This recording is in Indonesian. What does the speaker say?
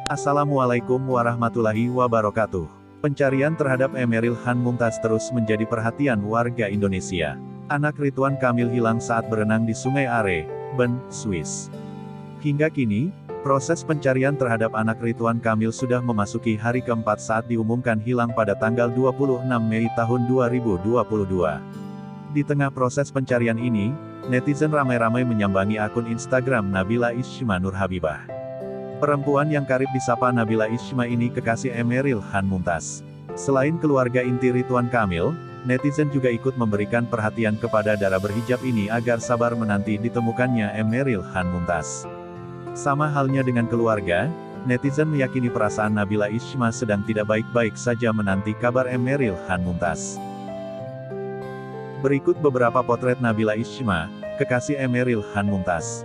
Assalamualaikum warahmatullahi wabarakatuh. Pencarian terhadap Emeril Khan Mumtaz terus menjadi perhatian warga Indonesia. Anak Ridwan Kamil hilang saat berenang di Sungai Are, Bern, Swiss. Hingga kini, proses pencarian terhadap anak Ridwan Kamil sudah memasuki hari keempat saat diumumkan hilang pada tanggal 26 Mei tahun 2022. Di tengah proses pencarian ini, netizen ramai-ramai menyambangi akun Instagram Nabila Ishma Nur Habibah. Perempuan yang karib disapa Nabila Ishma ini kekasih Emeril Khan Mumtaz. Selain keluarga inti Ridwan Kamil, netizen juga ikut memberikan perhatian kepada dara berhijab ini agar sabar menanti ditemukannya Emeril Khan Mumtaz. Sama halnya dengan keluarga, netizen meyakini perasaan Nabila Ishma sedang tidak baik-baik saja menanti kabar Emeril Khan Mumtaz. Berikut beberapa potret Nabila Ishma, kekasih Emeril Khan Mumtaz.